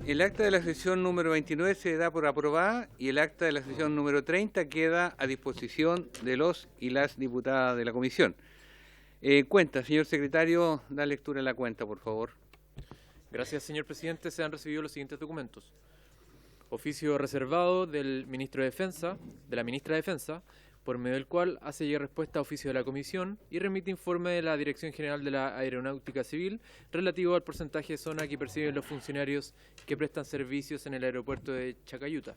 El acta de la sesión número 29 se da por aprobada y el acta de la sesión número 30 queda a disposición de los y las diputadas de la comisión. Cuenta, señor secretario, da lectura a la cuenta, por favor. Gracias, señor presidente. Se han recibido los siguientes documentos. Oficio reservado del ministro de Defensa, de la ministra de Defensa, por medio del cual hace llegar respuesta a oficio de la Comisión y remite informe de la Dirección General de la Aeronáutica Civil relativo al porcentaje de zona que perciben los funcionarios que prestan servicios en el aeropuerto de Chacayuta.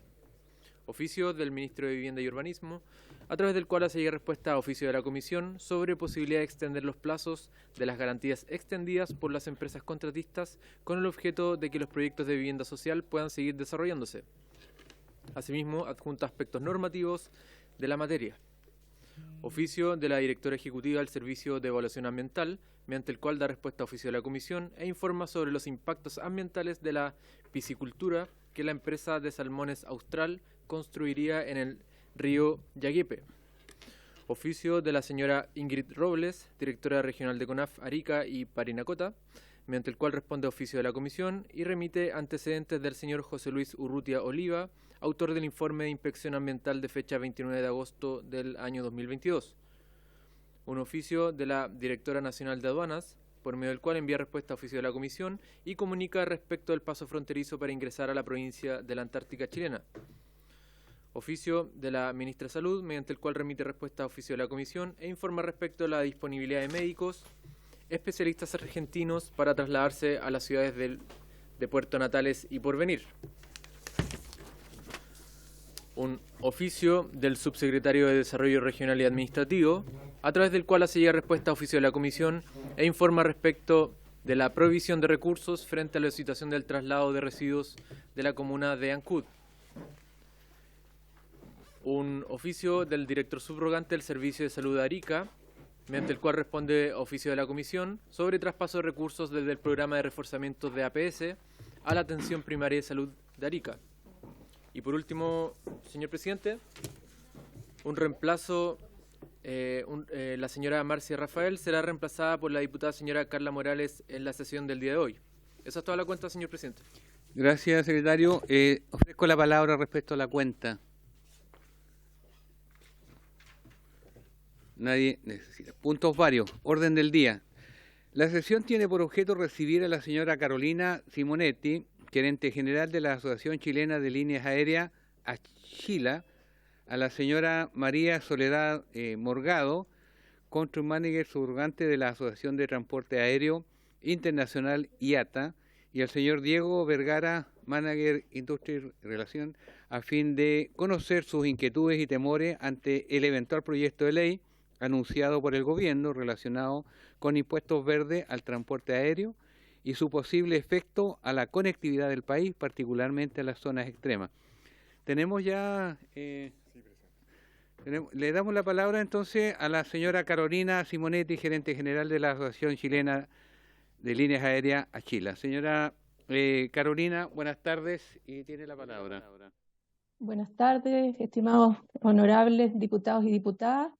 Oficio del ministro de Vivienda y Urbanismo, a través del cual hace llegar respuesta a oficio de la Comisión sobre posibilidad de extender los plazos de las garantías extendidas por las empresas contratistas con el objeto de que los proyectos de vivienda social puedan seguir desarrollándose. Asimismo, adjunta aspectos normativos de la materia. Oficio de la directora ejecutiva del Servicio de Evaluación Ambiental, mediante el cual da respuesta a oficio de la Comisión e informa sobre los impactos ambientales de la piscicultura que la empresa de salmones Austral construiría en el río Yaguepe. Oficio de la señora Ingrid Robles, directora regional de CONAF Arica y Parinacota, mediante el cual responde a oficio de la Comisión y remite antecedentes del señor José Luis Urrutia Oliva, autor del informe de inspección ambiental de fecha 29 de agosto del año 2022. Un oficio de la Directora Nacional de Aduanas, por medio del cual envía respuesta a oficio de la Comisión y comunica respecto del paso fronterizo para ingresar a la provincia de la Antártica chilena. Oficio de la Ministra de Salud, mediante el cual remite respuesta a oficio de la Comisión e informa respecto a la disponibilidad de médicos, especialistas argentinos para trasladarse a las ciudades de Puerto Natales y Porvenir. Un oficio del subsecretario de Desarrollo Regional y Administrativo, a través del cual hace llegar respuesta a oficio de la Comisión e informa respecto de la provisión de recursos frente a la situación del traslado de residuos de la comuna de Ancud. Un oficio del director subrogante del Servicio de Salud de Arica, mediante el cual responde a oficio de la Comisión sobre traspaso de recursos desde el programa de reforzamiento de APS a la atención primaria de salud de Arica. Y por último, señor presidente, un reemplazo, la señora Marcia Rafael será reemplazada por la diputada señora Carla Morales en la sesión del día de hoy. Esa es toda la cuenta, señor presidente. Gracias, secretario. Ofrezco la palabra respecto a la cuenta. Nadie necesita. Puntos varios. Orden del día. La sesión tiene por objeto recibir a la señora Carolina Simonetti, gerente general de la Asociación Chilena de Líneas Aéreas, ACHILA, a la señora María Soledad Morgado, Country Manager subrogante de la Asociación de Transporte Aéreo Internacional IATA, y al señor Diego Vergara, Manager Industria y Relación, a fin de conocer sus inquietudes y temores ante el eventual proyecto de ley anunciado por el gobierno relacionado con impuestos verdes al transporte aéreo y su posible efecto a la conectividad del país, particularmente a las zonas extremas. Tenemos ya... le damos la palabra entonces a la señora Carolina Simonetti, gerente general de la Asociación Chilena de Líneas Aéreas ACHILA. Señora Carolina, buenas tardes y tiene la palabra. Buenas tardes, estimados honorables diputados y diputadas.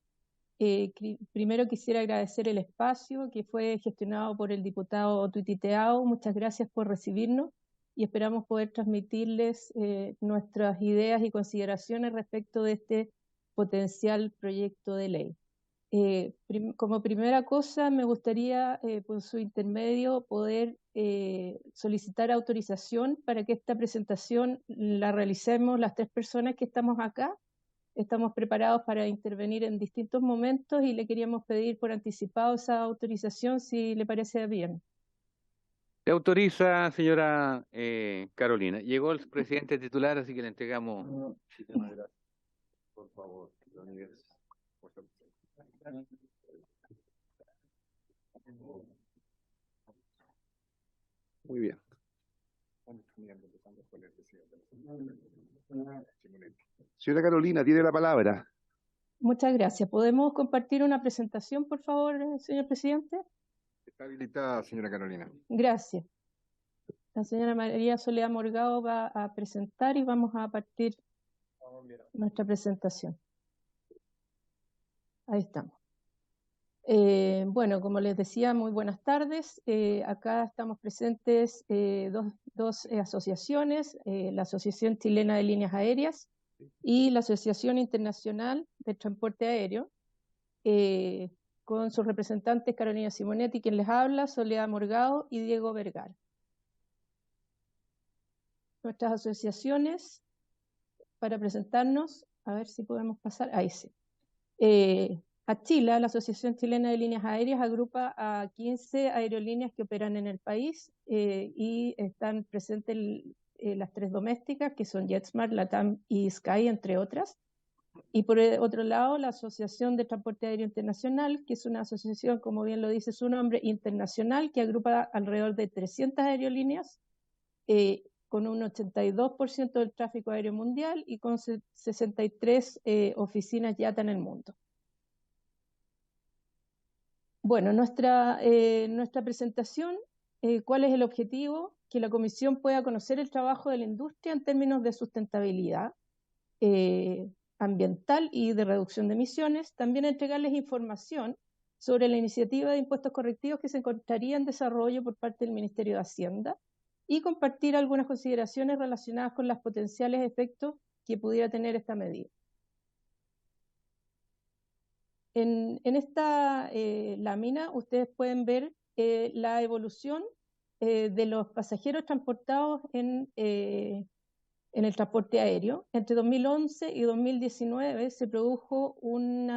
Primero quisiera agradecer el espacio que fue gestionado por el diputado Tuititeao. Muchas gracias por recibirnos y esperamos poder transmitirles nuestras ideas y consideraciones respecto de este potencial proyecto de ley. Como primera cosa, me gustaría, por su intermedio, poder solicitar autorización para que esta presentación la realicemos las tres personas que estamos acá. Estamos preparados para intervenir en distintos momentos y le queríamos pedir por anticipado esa autorización, si le parece bien. Se autoriza, señora Carolina. Llegó el presidente titular, así que le entregamos. Muchísimas gracias. Por favor, muy bien. Señora Carolina, tiene la palabra. Muchas gracias. ¿Podemos compartir una presentación, por favor, señor presidente? Está habilitada, señora Carolina. Gracias. La señora María Soledad Morgado va a presentar y vamos a partir nuestra presentación. Ahí estamos. Bueno, como les decía, muy buenas tardes. Acá estamos presentes dos asociaciones, la Asociación Chilena de Líneas Aéreas y la Asociación Internacional de Transporte Aéreo, con sus representantes Carolina Simonetti, quien les habla, Soledad Morgado y Diego Vergara. Nuestras asociaciones, para presentarnos, a ver si podemos pasar, ahí sí. ACHILA, la Asociación Chilena de Líneas Aéreas, agrupa a 15 aerolíneas que operan en el país y están presentes las 3 domésticas, que son JetSmart, LATAM y Sky, entre otras. Y por otro lado, la Asociación de Transporte Aéreo Internacional, que es una asociación, como bien lo dice su nombre, internacional, que agrupa alrededor de 300 aerolíneas, con un 82% del tráfico aéreo mundial y con 63 oficinas YATA en el mundo. Bueno, nuestra presentación, ¿cuál es el objetivo? Que la Comisión pueda conocer el trabajo de la industria en términos de sustentabilidad ambiental y de reducción de emisiones. También entregarles información sobre la iniciativa de impuestos correctivos que se encontraría en desarrollo por parte del Ministerio de Hacienda y compartir algunas consideraciones relacionadas con los potenciales efectos que pudiera tener esta medida. En esta lámina ustedes pueden ver la evolución de los pasajeros transportados en el transporte aéreo. Entre 2011 y 2019 se produjo un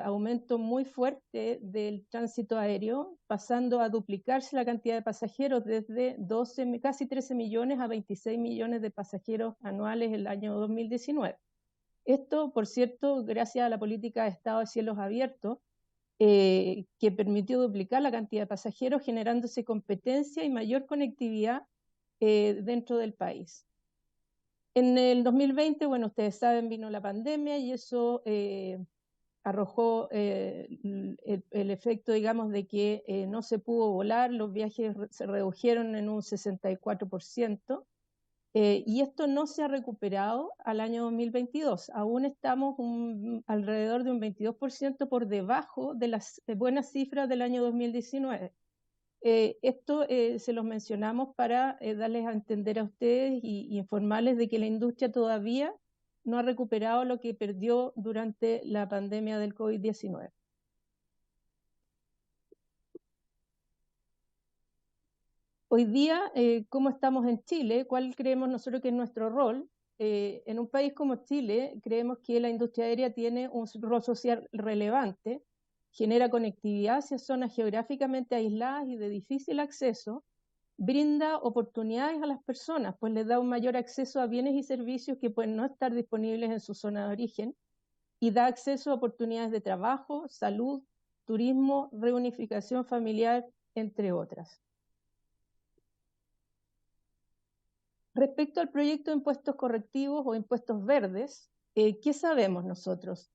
aumento muy fuerte del tránsito aéreo, pasando a duplicarse la cantidad de pasajeros desde casi 13 millones a 26 millones de pasajeros anuales el año 2019. Esto, por cierto, gracias a la política de Estado de cielos abiertos, que permitió duplicar la cantidad de pasajeros, generándose competencia y mayor conectividad dentro del país. En el 2020, bueno, ustedes saben, vino la pandemia y eso arrojó el efecto, digamos, de que no se pudo volar, los viajes se redujeron en un 64%. Y esto no se ha recuperado al año 2022. Aún estamos alrededor de un 22% por debajo de las buenas cifras del año 2019. Esto se los mencionamos para darles a entender a ustedes y informarles de que la industria todavía no ha recuperado lo que perdió durante la pandemia del COVID-19. Hoy día, ¿cómo estamos en Chile? ¿Cuál creemos nosotros que es nuestro rol? En un país como Chile, creemos que la industria aérea tiene un rol social relevante, genera conectividad hacia zonas geográficamente aisladas y de difícil acceso, brinda oportunidades a las personas, pues les da un mayor acceso a bienes y servicios que pueden no estar disponibles en su zona de origen, y da acceso a oportunidades de trabajo, salud, turismo, reunificación familiar, entre otras. Respecto al proyecto de impuestos correctivos o impuestos verdes, ¿qué sabemos nosotros?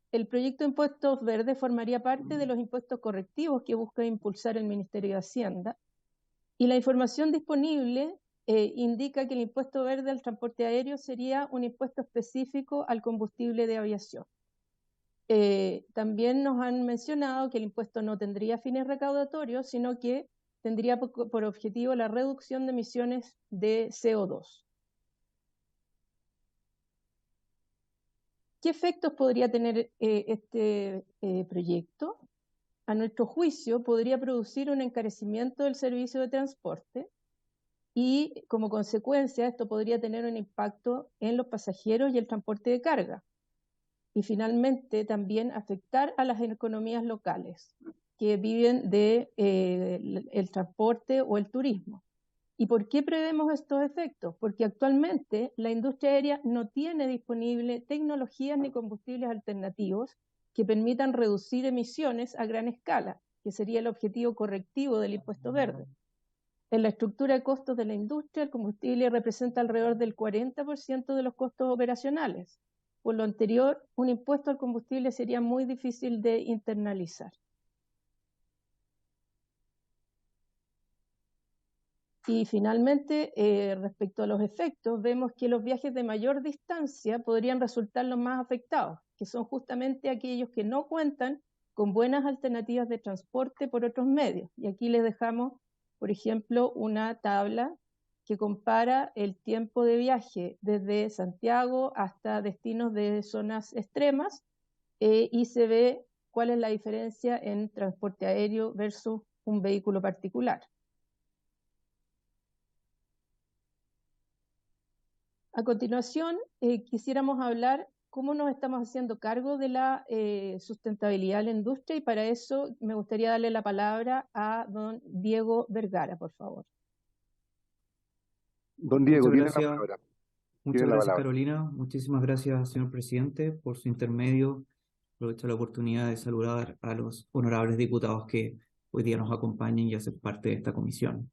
El proyecto de impuestos verdes formaría parte de los impuestos correctivos que busca impulsar el Ministerio de Hacienda, y la información disponible indica que el impuesto verde al transporte aéreo sería un impuesto específico al combustible de aviación. También nos han mencionado que el impuesto no tendría fines recaudatorios, sino que tendría por objetivo la reducción de emisiones de CO2. ¿Qué efectos podría tener este proyecto? A nuestro juicio, podría producir un encarecimiento del servicio de transporte y, como consecuencia, esto podría tener un impacto en los pasajeros y el transporte de carga. Y finalmente, también afectar a las economías locales que viven del transporte o el turismo. ¿Y por qué prevemos estos efectos? Porque actualmente la industria aérea no tiene disponible tecnologías ni combustibles alternativos que permitan reducir emisiones a gran escala, que sería el objetivo correctivo del impuesto verde. En la estructura de costos de la industria, el combustible representa alrededor del 40% de los costos operacionales. Por lo anterior, un impuesto al combustible sería muy difícil de internalizar. Y finalmente, respecto a los efectos, vemos que los viajes de mayor distancia podrían resultar los más afectados, que son justamente aquellos que no cuentan con buenas alternativas de transporte por otros medios. Y aquí les dejamos, por ejemplo, una tabla que compara el tiempo de viaje desde Santiago hasta destinos de zonas extremas, y se ve cuál es la diferencia en transporte aéreo versus un vehículo particular. A continuación, quisiéramos hablar cómo nos estamos haciendo cargo de la sustentabilidad de la industria, y para eso me gustaría darle la palabra a don Diego Vergara, por favor. Don Diego, Muchas tiene la gracias. palabra. Muchas Tiene la gracias, palabra. Carolina. Muchísimas gracias, señor presidente, por su intermedio. Aprovecho la oportunidad de saludar a los honorables diputados que hoy día nos acompañan y hacen parte de esta comisión.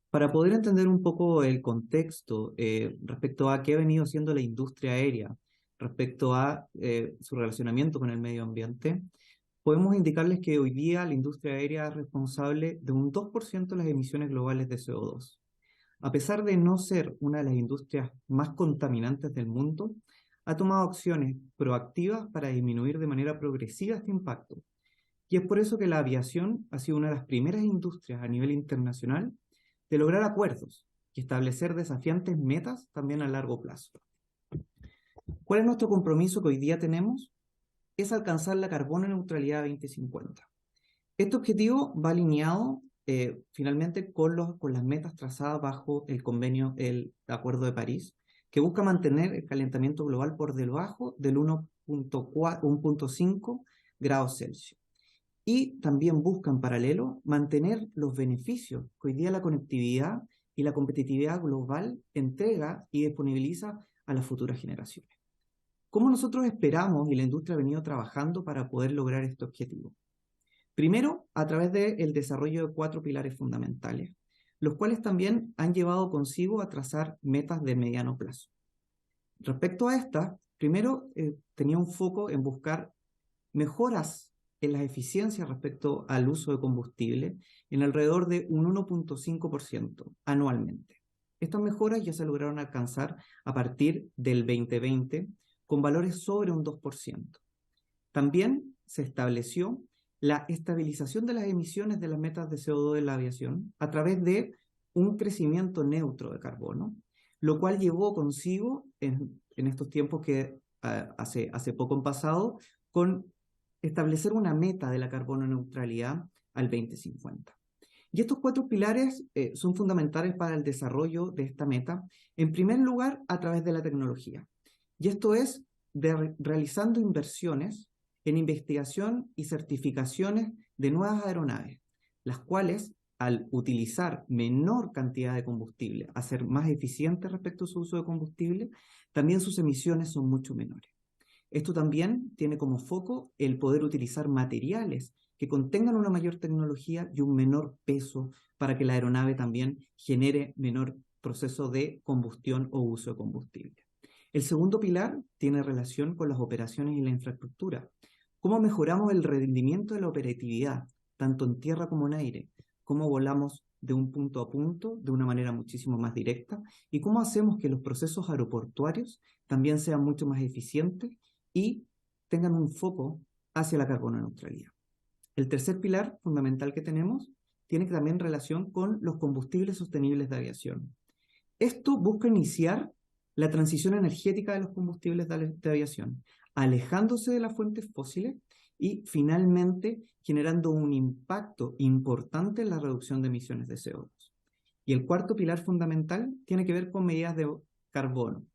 Para poder entender un poco el contexto respecto a qué ha venido haciendo la industria aérea, respecto a su relacionamiento con el medio ambiente, podemos indicarles que hoy día la industria aérea es responsable de un 2% de las emisiones globales de CO2. A pesar de no ser una de las industrias más contaminantes del mundo, ha tomado acciones proactivas para disminuir de manera progresiva este impacto. Y es por eso que la aviación ha sido una de las primeras industrias a nivel internacional de lograr acuerdos y establecer desafiantes metas también a largo plazo. ¿Cuál es nuestro compromiso que hoy día tenemos? Es alcanzar la carbono neutralidad 2050. Este objetivo va alineado finalmente con las metas trazadas bajo el convenio, el Acuerdo de París, que busca mantener el calentamiento global por debajo del 1.5 grados Celsius. Y también busca en paralelo mantener los beneficios que hoy día la conectividad y la competitividad global entrega y disponibiliza a las futuras generaciones. ¿Cómo nosotros esperamos y la industria ha venido trabajando para poder lograr este objetivo? Primero, a través del desarrollo de 4 pilares fundamentales, los cuales también han llevado consigo a trazar metas de mediano plazo. Respecto a estas, primero tenía un foco en buscar mejoras en las eficiencias respecto al uso de combustible en alrededor de un 1.5% anualmente. Estas mejoras ya se lograron alcanzar a partir del 2020 con valores sobre un 2%. También se estableció la estabilización de las emisiones de las metas de CO2 de la aviación a través de un crecimiento neutro de carbono, lo cual llevó consigo en estos tiempos que hace poco han pasado, con establecer una meta de la carbono neutralidad al 2050. Y estos 4 pilares son fundamentales para el desarrollo de esta meta, en primer lugar a través de la tecnología. Y esto es realizando inversiones en investigación y certificaciones de nuevas aeronaves, las cuales, al utilizar menor cantidad de combustible, a ser más eficientes respecto a su uso de combustible, también sus emisiones son mucho menores. Esto también tiene como foco el poder utilizar materiales que contengan una mayor tecnología y un menor peso para que la aeronave también genere menor proceso de combustión o uso de combustible. El segundo pilar tiene relación con las operaciones y la infraestructura. ¿Cómo mejoramos el rendimiento de la operatividad, tanto en tierra como en aire? ¿Cómo volamos de un punto a punto de una manera muchísimo más directa? ¿Y cómo hacemos que los procesos aeroportuarios también sean mucho más eficientes y tengan un foco hacia la carbono neutralidad? El tercer pilar fundamental que tenemos tiene también relación con los combustibles sostenibles de aviación. Esto busca iniciar la transición energética de los combustibles de aviación, alejándose de las fuentes fósiles y finalmente generando un impacto importante en la reducción de emisiones de CO2. Y el cuarto pilar fundamental tiene que ver con medidas de carbono,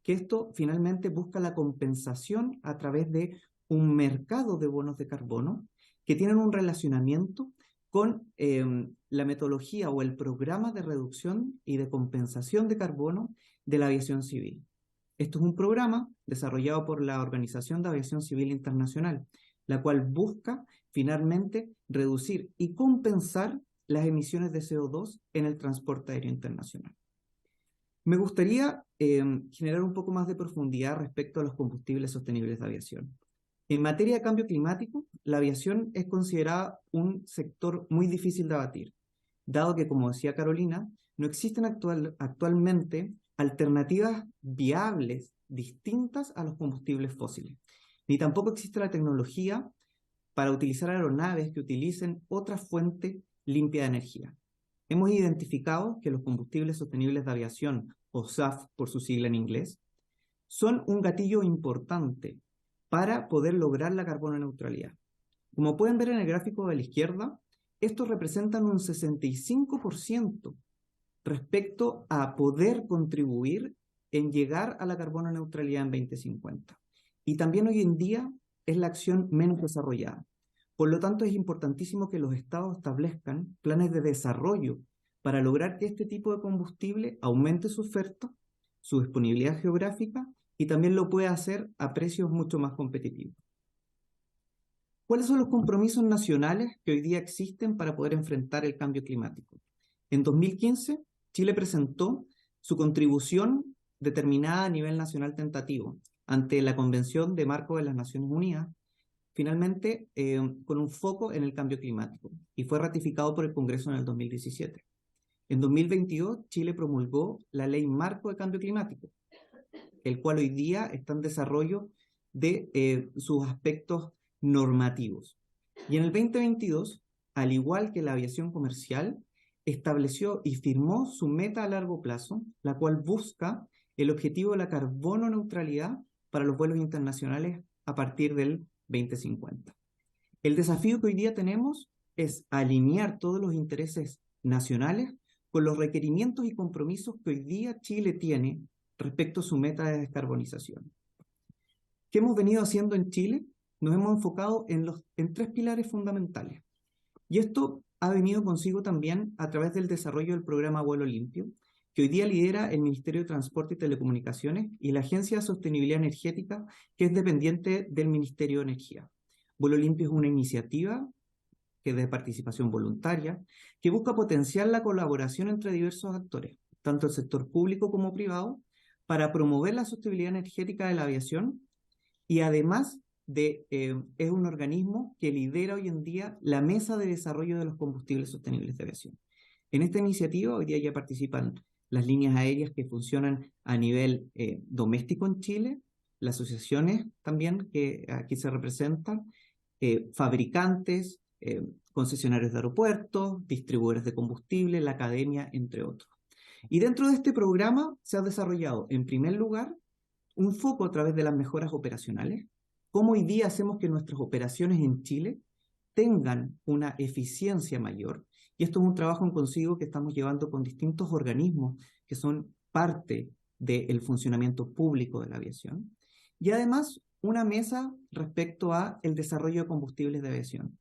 que esto finalmente busca la compensación a través de un mercado de bonos de carbono que tienen un relacionamiento con la metodología o el programa de reducción y de compensación de carbono de la aviación civil. Esto es un programa desarrollado por la Organización de Aviación Civil Internacional, la cual busca finalmente reducir y compensar las emisiones de CO2 en el transporte aéreo internacional. Me gustaría generar un poco más de profundidad respecto a los combustibles sostenibles de aviación. En materia de cambio climático, la aviación es considerada un sector muy difícil de abatir. dado que, como decía Carolina, no existen actualmente alternativas viables distintas a los combustibles fósiles, ni tampoco existe la tecnología para utilizar aeronaves que utilicen otra fuente limpia de energía. Hemos identificado que los combustibles sostenibles de aviación, o SAF por su sigla en inglés, son un gatillo importante para poder lograr la carbono neutralidad. Como pueden ver en el gráfico de la izquierda, estos representan un 65% respecto a poder contribuir en llegar a la carbono neutralidad en 2050. Y también hoy en día es la acción menos desarrollada. Por lo tanto, es importantísimo que los estados establezcan planes de desarrollo para lograr que este tipo de combustible aumente su oferta, su disponibilidad geográfica y también lo pueda hacer a precios mucho más competitivos. ¿Cuáles son los compromisos nacionales que hoy día existen para poder enfrentar el cambio climático? En 2015, Chile presentó su contribución determinada a nivel nacional tentativo ante la Convención de Marco de las Naciones Unidas, finalmente con un foco en el cambio climático, y fue ratificado por el Congreso en el 2017. En 2022, Chile promulgó la Ley Marco de Cambio Climático, el cual hoy día está en desarrollo de sus aspectos normativos. Y en el 2022, al igual que la aviación comercial, estableció y firmó su meta a largo plazo, la cual busca el objetivo de la carbono neutralidad para los vuelos internacionales a partir del 2050. El desafío que hoy día tenemos es alinear todos los intereses nacionales con los requerimientos y compromisos que hoy día Chile tiene respecto a su meta de descarbonización. ¿Qué hemos venido haciendo en Chile? Nos hemos enfocado en tres pilares fundamentales. Y esto ha venido consigo también a través del desarrollo del programa Vuelo Limpio, que hoy día lidera el Ministerio de Transporte y Telecomunicaciones y la Agencia de Sostenibilidad Energética, que es dependiente del Ministerio de Energía. Vuelo Limpio es una iniciativa que es de participación voluntaria, que busca potenciar la colaboración entre diversos actores, tanto el sector público como privado, para promover la sostenibilidad energética de la aviación, y además es un organismo que lidera hoy en día la Mesa de Desarrollo de los Combustibles Sostenibles de Aviación. En esta iniciativa hoy día ya participan las líneas aéreas que funcionan a nivel doméstico en Chile, las asociaciones también que aquí se representan, fabricantes, concesionarios de aeropuertos, distribuidores de combustible, la academia, entre otros. Y dentro de este programa se ha desarrollado, en primer lugar, un foco a través de las mejoras operacionales, cómo hoy día hacemos que nuestras operaciones en Chile tengan una eficiencia mayor. Y esto es un trabajo en consigo que estamos llevando con distintos organismos que son parte del funcionamiento público de la aviación. Y además, una mesa respecto a el desarrollo de combustibles de aviación,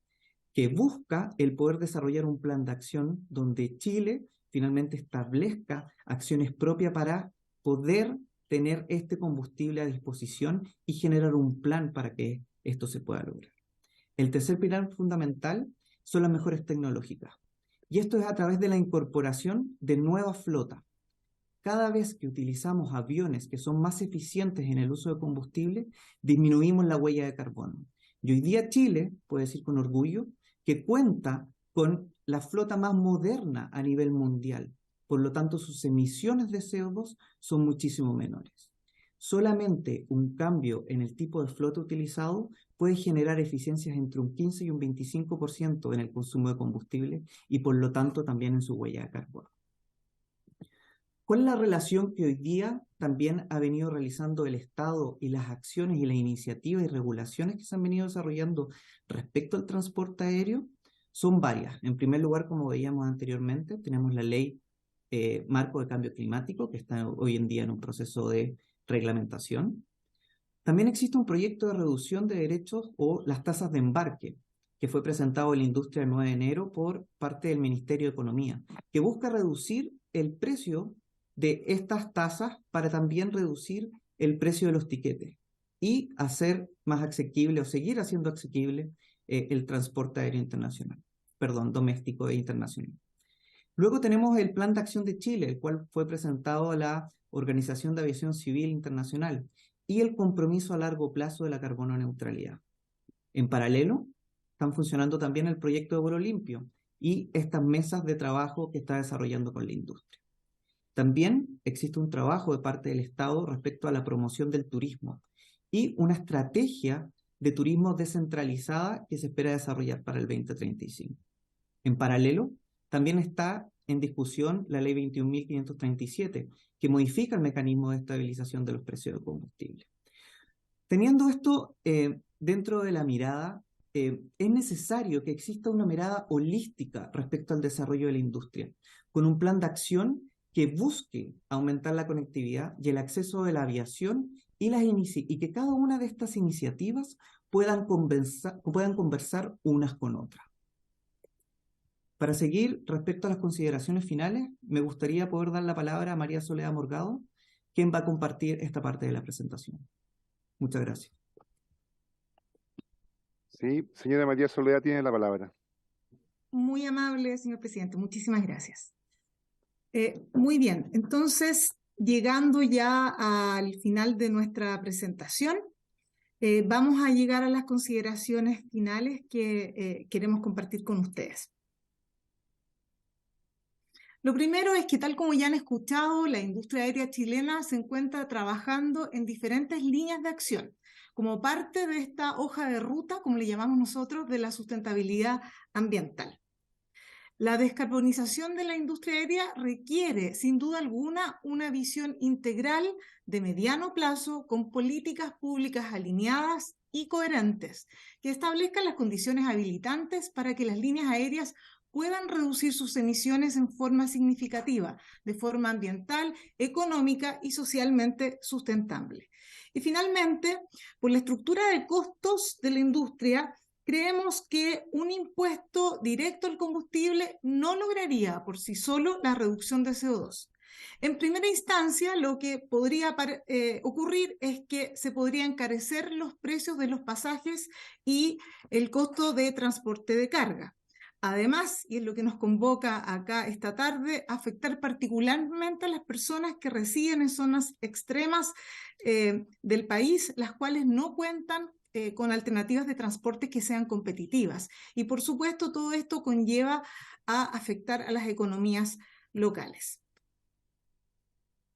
que busca el poder desarrollar un plan de acción donde Chile finalmente establezca acciones propias para poder tener este combustible a disposición y generar un plan para que esto se pueda lograr. El tercer pilar fundamental son las mejoras tecnológicas. Y esto es a través de la incorporación de nuevas flotas. Cada vez que utilizamos aviones que son más eficientes en el uso de combustible, disminuimos la huella de carbono. Y hoy día Chile, puede decir con orgullo, que cuenta con la flota más moderna a nivel mundial. Por lo tanto, sus emisiones de CO2 son muchísimo menores. Solamente un cambio en el tipo de flota utilizado puede generar eficiencias entre un 15 y un 25% en el consumo de combustible y por lo tanto también en su huella de carbono. ¿Cuál es la relación que hoy día también ha venido realizando el Estado y las acciones y las iniciativas y regulaciones que se han venido desarrollando respecto al transporte aéreo? Son varias. En primer lugar, como veíamos anteriormente, tenemos la Ley Marco de Cambio Climático, que está hoy en día en un proceso de reglamentación. También existe un proyecto de reducción de derechos o las tasas de embarque, que fue presentado en la industria el 9 de enero por parte del Ministerio de Economía, que busca reducir el precio de estas tasas para también reducir el precio de los tiquetes y hacer más asequible o seguir haciendo asequible el transporte aéreo internacional, doméstico e internacional. Luego tenemos el Plan de Acción de Chile, el cual fue presentado a la Organización de Aviación Civil Internacional, y el compromiso a largo plazo de la carbono neutralidad. En paralelo, están funcionando también el proyecto de Vuelo Limpio y estas mesas de trabajo que está desarrollando con la industria. También existe un trabajo de parte del Estado respecto a la promoción del turismo y una estrategia de turismo descentralizada que se espera desarrollar para el 2035. En paralelo, también está en discusión la Ley 21.537, que modifica el mecanismo de estabilización de los precios de combustible. Teniendo esto dentro de la mirada, es necesario que exista una mirada holística respecto al desarrollo de la industria, con un plan de acción que busque aumentar la conectividad y el acceso de la aviación y que cada una de estas iniciativas puedan conversar unas con otras. Para seguir, respecto a las consideraciones finales, me gustaría poder dar la palabra a María Soledad Morgado, quien va a compartir esta parte de la presentación. Muchas gracias. Sí, señora María Soledad tiene la palabra. Muy amable, señor presidente. Muchísimas gracias. Muy bien, entonces, llegando ya al final de nuestra presentación, vamos a llegar a las consideraciones finales que queremos compartir con ustedes. Lo primero es que, tal como ya han escuchado, la industria aérea chilena se encuentra trabajando en diferentes líneas de acción, como parte de esta hoja de ruta, como le llamamos nosotros, de la sustentabilidad ambiental. La descarbonización de la industria aérea requiere, sin duda alguna, una visión integral de mediano plazo con políticas públicas alineadas y coherentes, que establezcan las condiciones habilitantes para que las líneas aéreas puedan reducir sus emisiones en forma significativa, de forma ambiental, económica y socialmente sustentable. Y finalmente, por la estructura de costos de la industria, creemos que un impuesto directo al combustible no lograría por sí solo la reducción de CO2. En primera instancia, lo que podría ocurrir es que se podrían encarecer los precios de los pasajes y el costo de transporte de carga. Además, y es lo que nos convoca acá esta tarde, afectar particularmente a las personas que residen en zonas extremas del país, las cuales no cuentan con alternativas de transporte que sean competitivas. Y por supuesto, todo esto conlleva a afectar a las economías locales.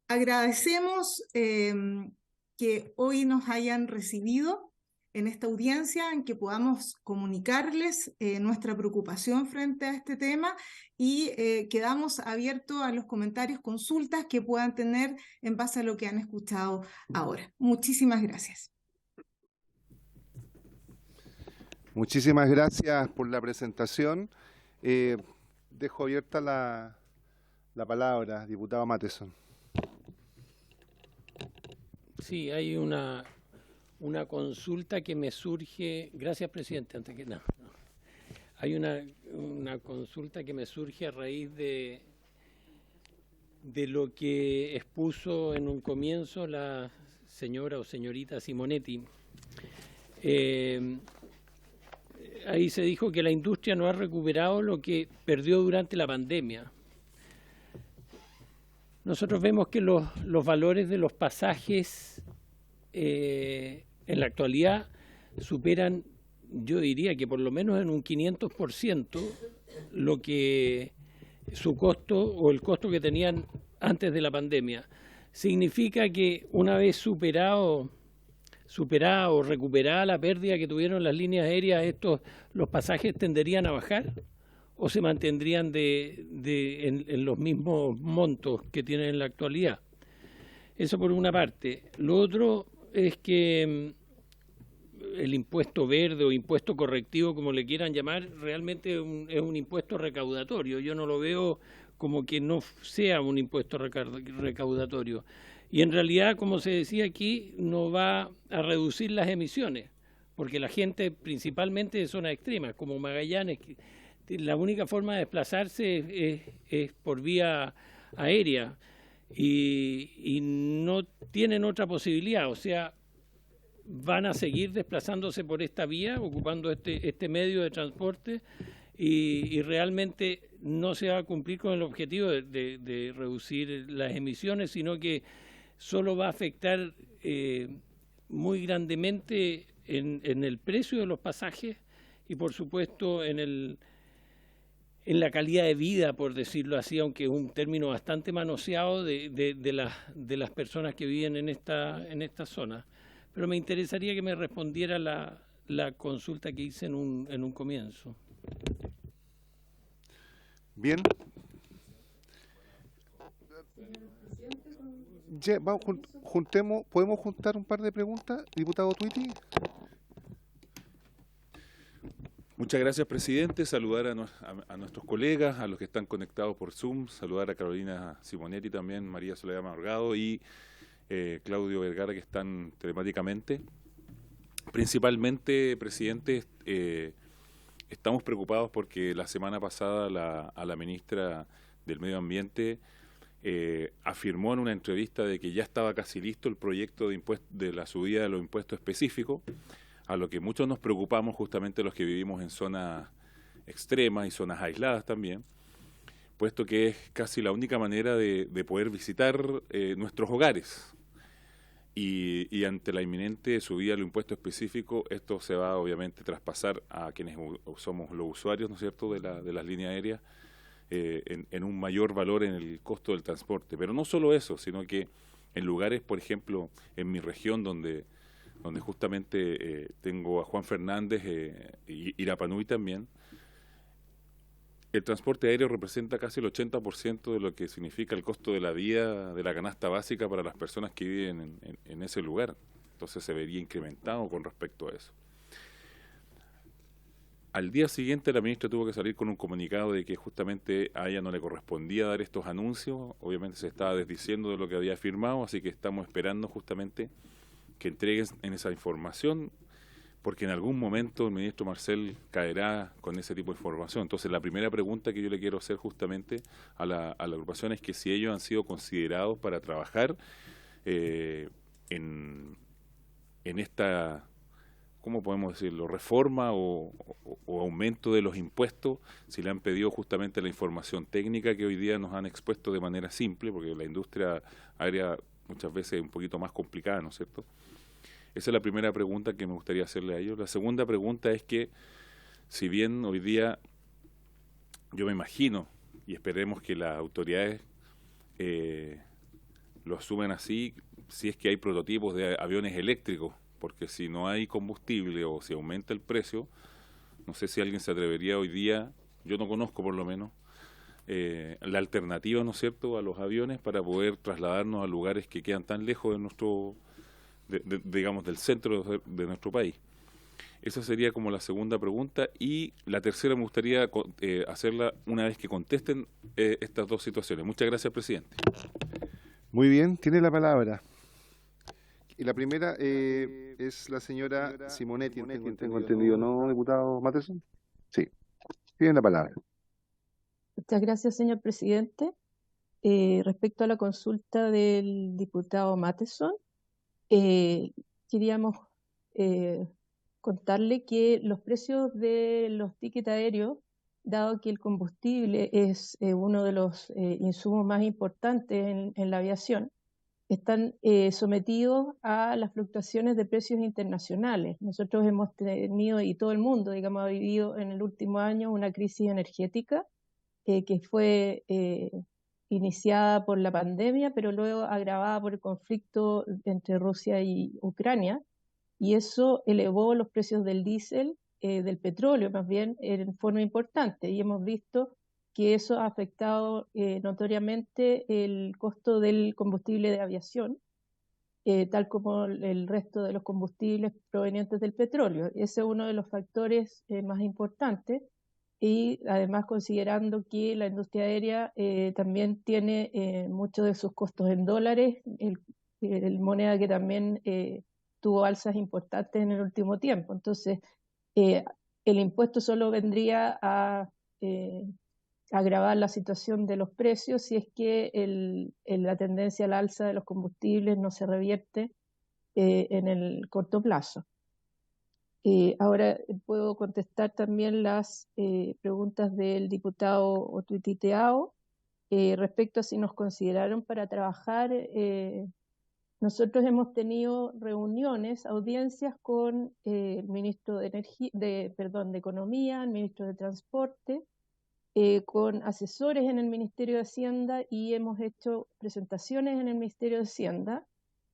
Agradecemos que hoy nos hayan recibido en esta audiencia, en que podamos comunicarles nuestra preocupación frente a este tema y quedamos abiertos a los comentarios, consultas que puedan tener en base a lo que han escuchado ahora. Muchísimas gracias. Muchísimas gracias por la presentación. Dejo abierta la palabra, diputado Matheson. Sí, hay una consulta que me surge, gracias presidente, antes que nada. Hay una consulta que me surge a raíz de lo que expuso en un comienzo la señora o señorita Simonetti. Ahí se dijo que la industria no ha recuperado lo que perdió durante la pandemia. Nosotros vemos que los valores de los pasajes en la actualidad superan, yo diría que por lo menos en un 500% lo que su costo o el costo que tenían antes de la pandemia. Significa que una vez superada o recuperada la pérdida que tuvieron las líneas aéreas, los pasajes tenderían a bajar o se mantendrían en los mismos montos que tienen en la actualidad. Eso por una parte. Lo otro es que el impuesto verde o impuesto correctivo, como le quieran llamar, realmente es un impuesto recaudatorio. Yo no lo veo como que no sea un impuesto recaudatorio. Y en realidad, como se decía aquí, no va a reducir las emisiones, porque la gente, principalmente de zonas extremas, como Magallanes, la única forma de desplazarse es por vía aérea y no tienen otra posibilidad, o sea, van a seguir desplazándose por esta vía, ocupando este medio de transporte y realmente no se va a cumplir con el objetivo de reducir las emisiones, sino que solo va a afectar muy grandemente en el precio de los pasajes y por supuesto en en la calidad de vida, por decirlo así, aunque es un término bastante manoseado de las personas que viven en esta zona. Pero me interesaría que me respondiera la consulta que hice en un comienzo. Bien. Ya, vamos, ¿podemos juntar un par de preguntas, diputado Twitty? Muchas gracias, presidente. Saludar a nuestros colegas, a los que están conectados por Zoom, saludar a Carolina Simonetti también, María Soledad Morgado y Claudio Vergara, que están telemáticamente. Principalmente, presidente, estamos preocupados porque la semana pasada a la ministra del Medio Ambiente afirmó en una entrevista de que ya estaba casi listo el proyecto de la subida de los impuestos específicos, a lo que muchos nos preocupamos, justamente los que vivimos en zonas extremas y zonas aisladas también, puesto que es casi la única manera de poder visitar nuestros hogares. Y ante la inminente subida del impuesto específico, esto se va obviamente a traspasar a quienes somos los usuarios, ¿no es cierto?, de las líneas aéreas, en un mayor valor en el costo del transporte. Pero no solo eso, sino que en lugares, por ejemplo, en mi región donde justamente tengo a Juan Fernández y Irapanui también, el transporte aéreo representa casi el 80% de lo que significa el costo de la vida, de la canasta básica para las personas que viven en ese lugar. Entonces se vería incrementado con respecto a eso. Al día siguiente la ministra tuvo que salir con un comunicado de que justamente a ella no le correspondía dar estos anuncios. Obviamente se estaba desdiciendo de lo que había firmado, así que estamos esperando justamente que entreguen en esa información, porque en algún momento el ministro Marcel caerá con ese tipo de información. Entonces la primera pregunta que yo le quiero hacer justamente a la agrupación es que si ellos han sido considerados para trabajar en esta, ¿cómo podemos decirlo?, reforma o aumento de los impuestos, si le han pedido justamente la información técnica que hoy día nos han expuesto de manera simple, porque la industria aérea muchas veces es un poquito más complicada, ¿no es cierto? Esa es la primera pregunta que me gustaría hacerle a ellos. La segunda pregunta es que, si bien hoy día yo me imagino, y esperemos que las autoridades lo asumen así, si es que hay prototipos de aviones eléctricos, porque si no hay combustible o si aumenta el precio, no sé si alguien se atrevería hoy día, yo no conozco por lo menos, la alternativa, ¿no es cierto?, a los aviones para poder trasladarnos a lugares que quedan tan lejos de nuestro, digamos, del centro de nuestro país. Esa sería como la segunda pregunta. Y la tercera me gustaría hacerla una vez que contesten estas dos situaciones. Muchas gracias, presidente. Muy bien, tiene la palabra. Y la primera es la señora Simonetti, tengo entendido, ¿no, diputado Matheson? Sí, tiene la palabra. Muchas gracias, señor presidente. Respecto a la consulta del diputado Matheson, queríamos contarle que los precios de los tickets aéreos, dado que el combustible es uno de los insumos más importantes en la aviación, están sometidos a las fluctuaciones de precios internacionales. Nosotros hemos tenido, y todo el mundo, digamos, ha vivido en el último año una crisis energética que fue iniciada por la pandemia, pero luego agravada por el conflicto entre Rusia y Ucrania, y eso elevó los precios del diésel, del petróleo más bien, en forma importante, y hemos visto que eso ha afectado notoriamente el costo del combustible de aviación, tal como el resto de los combustibles provenientes del petróleo. Ese es uno de los factores más importantes, y además considerando que la industria aérea también tiene muchos de sus costos en dólares, el moneda que también tuvo alzas importantes en el último tiempo. Entonces, el impuesto solo vendría a agravar la situación de los precios si es que la tendencia al alza de los combustibles no se revierte en el corto plazo. Ahora puedo contestar también las preguntas del diputado Otuititeao respecto a si nos consideraron para trabajar. Nosotros hemos tenido reuniones, audiencias con el ministro de Economía, el ministro de Transporte, con asesores en el Ministerio de Hacienda y hemos hecho presentaciones en el Ministerio de Hacienda.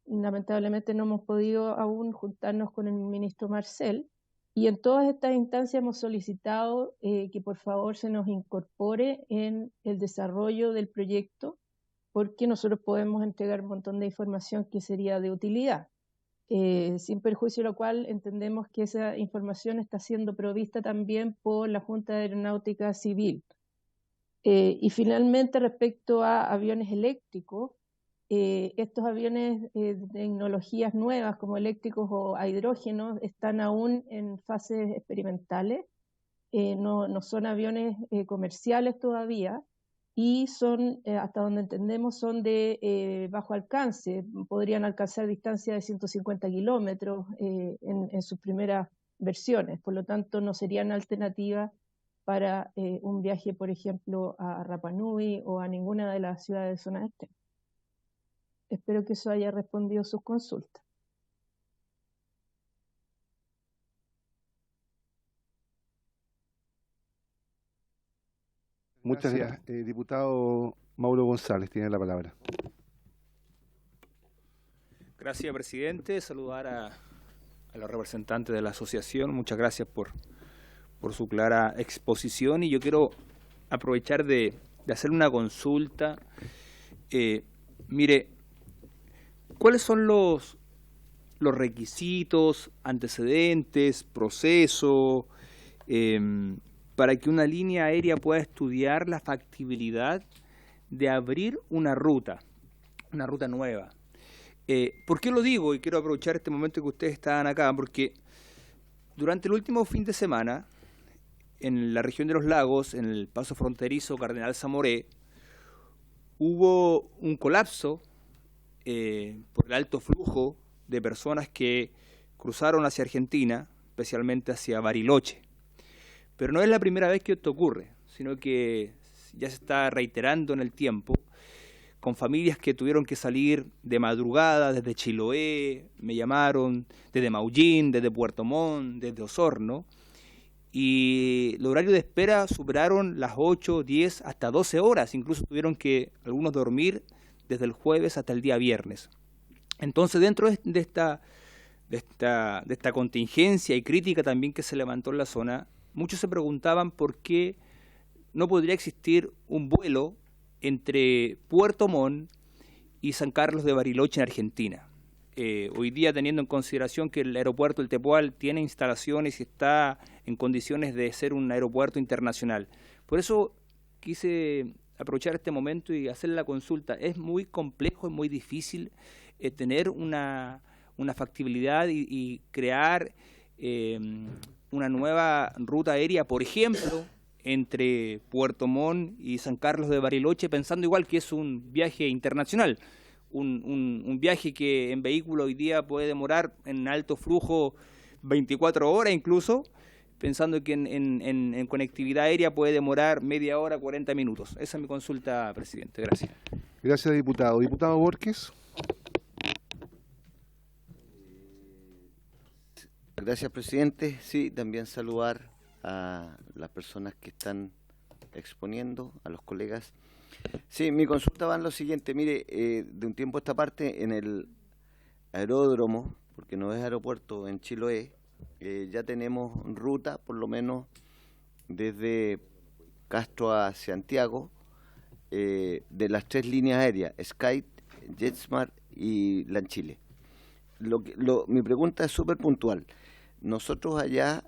Lamentablemente no hemos podido aún juntarnos con el ministro Marcel, y en todas estas instancias hemos solicitado que por favor se nos incorpore en el desarrollo del proyecto, porque nosotros podemos entregar un montón de información que sería de utilidad, sin perjuicio de lo cual entendemos que esa información está siendo provista también por la Junta de Aeronáutica Civil. Y finalmente, respecto a aviones eléctricos, estos aviones de tecnologías nuevas como eléctricos o a hidrógeno están aún en fases experimentales, no son aviones comerciales todavía, y son, hasta donde entendemos, son de bajo alcance, podrían alcanzar distancia de 150 kilómetros en sus primeras versiones, por lo tanto no serían alternativas para un viaje, por ejemplo, a Rapa Nui o a ninguna de las ciudades de zona este. Espero que eso haya respondido sus consultas. Muchas gracias. Diputado Mauro González, tiene la palabra. Gracias, presidente. Saludar a los representantes de la asociación. Muchas gracias por su clara exposición. Y yo quiero aprovechar de hacer una consulta. Mire, ¿cuáles son los requisitos, antecedentes, proceso, para que una línea aérea pueda estudiar la factibilidad de abrir una ruta nueva? ¿Por qué lo digo? Y quiero aprovechar este momento que ustedes estaban acá, porque durante el último fin de semana, en la región de los lagos, en el paso fronterizo Cardenal Zamoré, hubo un colapso por el alto flujo de personas que cruzaron hacia Argentina, especialmente hacia Bariloche. Pero no es la primera vez que esto ocurre, sino que ya se está reiterando en el tiempo, con familias que tuvieron que salir de madrugada desde Chiloé, me llamaron, desde Maullín, desde Puerto Montt, desde Osorno, y el horario de espera superaron las 8, 10, hasta 12 horas, incluso tuvieron que algunos dormir desde el jueves hasta el día viernes. Entonces, dentro de esta contingencia y crítica también que se levantó en la zona, muchos se preguntaban por qué no podría existir un vuelo entre Puerto Montt y San Carlos de Bariloche en Argentina. Hoy día, teniendo en consideración que el aeropuerto El Tepual tiene instalaciones y está en condiciones de ser un aeropuerto internacional. Por eso quise aprovechar este momento y hacer la consulta. Es muy complejo, es muy difícil tener una factibilidad y crear una nueva ruta aérea, por ejemplo, entre Puerto Montt y San Carlos de Bariloche, pensando igual que es un viaje internacional, un viaje que en vehículo hoy día puede demorar en alto flujo 24 horas incluso, pensando que en conectividad aérea puede demorar media hora, 40 minutos. Esa es mi consulta, presidente. Gracias. Gracias, diputado. Diputado Borges. Gracias, presidente. Sí, también saludar a las personas que están exponiendo, a los colegas. Sí, mi consulta va en lo siguiente. Mire, de un tiempo a esta parte, en el aeródromo, porque no es aeropuerto, en Chiloé, ya tenemos ruta, por lo menos desde Castro a Santiago, de las 3 líneas aéreas, Sky, JetSmart y LAN-Chile. Mi pregunta es súper puntual. Nosotros allá,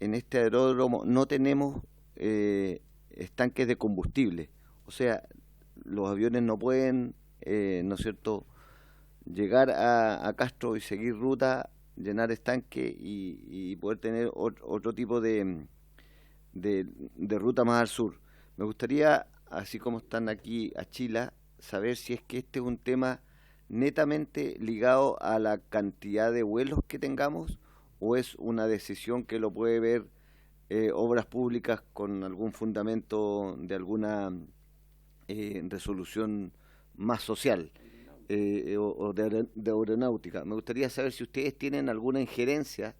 en este aeródromo, no tenemos estanques de combustible. O sea, los aviones no pueden, ¿no es cierto?, llegar a Castro y seguir ruta, llenar estanque y poder tener otro tipo de ruta más al sur. Me gustaría, así como están aquí a Chile, saber si es que este es un tema netamente ligado a la cantidad de vuelos que tengamos o es una decisión que lo puede ver Obras Públicas con algún fundamento de alguna resolución más social o de aeronáutica. Me gustaría saber si ustedes tienen alguna injerencia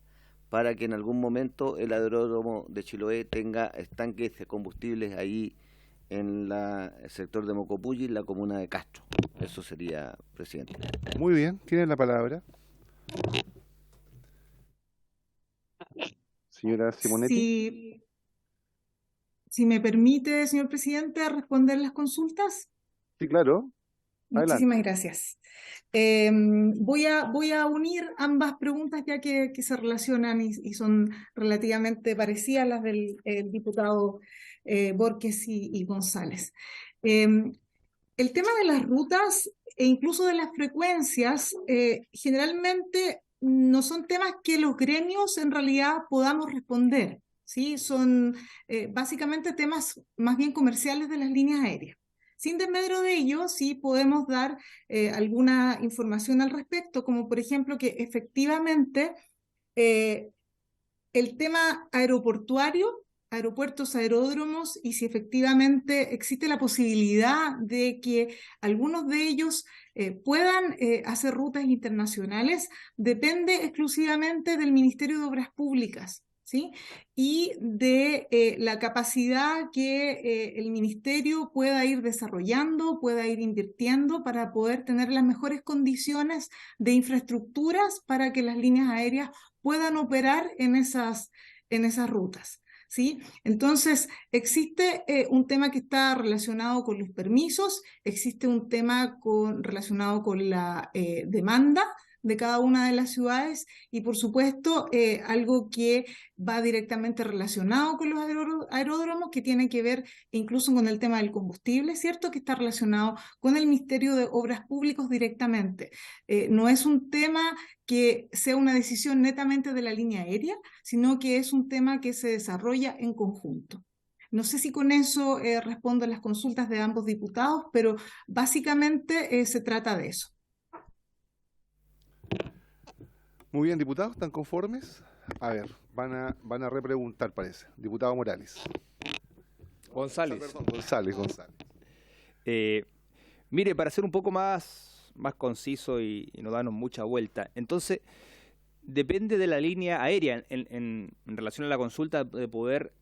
para que en algún momento el aeródromo de Chiloé tenga estanques de combustibles ahí en el sector de Mocopulli, en la comuna de Castro. Eso sería, presidente. Muy bien, tiene la palabra. Señora Simonetti. Si me permite, señor presidente, responder las consultas. Sí, claro. Adelante. Muchísimas gracias. Voy a unir ambas preguntas ya que se relacionan y son relativamente parecidas a las del diputado Borges y González. El tema de las rutas e incluso de las frecuencias generalmente no son temas que los gremios en realidad podamos responder, ¿sí? Son básicamente temas más bien comerciales de las líneas aéreas. Sin desmedro de ello, sí podemos dar alguna información al respecto, como por ejemplo que efectivamente el tema aeroportuario, aeropuertos, aeródromos, y si efectivamente existe la posibilidad de que algunos de ellos puedan hacer rutas internacionales, depende exclusivamente del Ministerio de Obras Públicas, ¿sí? Y de la capacidad que el Ministerio pueda ir desarrollando, pueda ir invirtiendo para poder tener las mejores condiciones de infraestructuras para que las líneas aéreas puedan operar en esas rutas, ¿sí? Entonces, existe un tema que está relacionado con los permisos, existe un tema relacionado con la demanda de cada una de las ciudades y, por supuesto, algo que va directamente relacionado con los aeródromos, que tiene que ver incluso con el tema del combustible, ¿cierto? Que está relacionado con el Ministerio de Obras Públicas directamente. No es un tema que sea una decisión netamente de la línea aérea, sino que es un tema que se desarrolla en conjunto. No sé si con eso respondo a las consultas de ambos diputados, pero básicamente se trata de eso. Muy bien, diputados, ¿están conformes? A ver, van a repreguntar, parece. Diputado Morales. González. Perdón, González. Mire, para ser un poco más conciso y no darnos mucha vuelta, entonces depende de la línea aérea en relación a la consulta de poder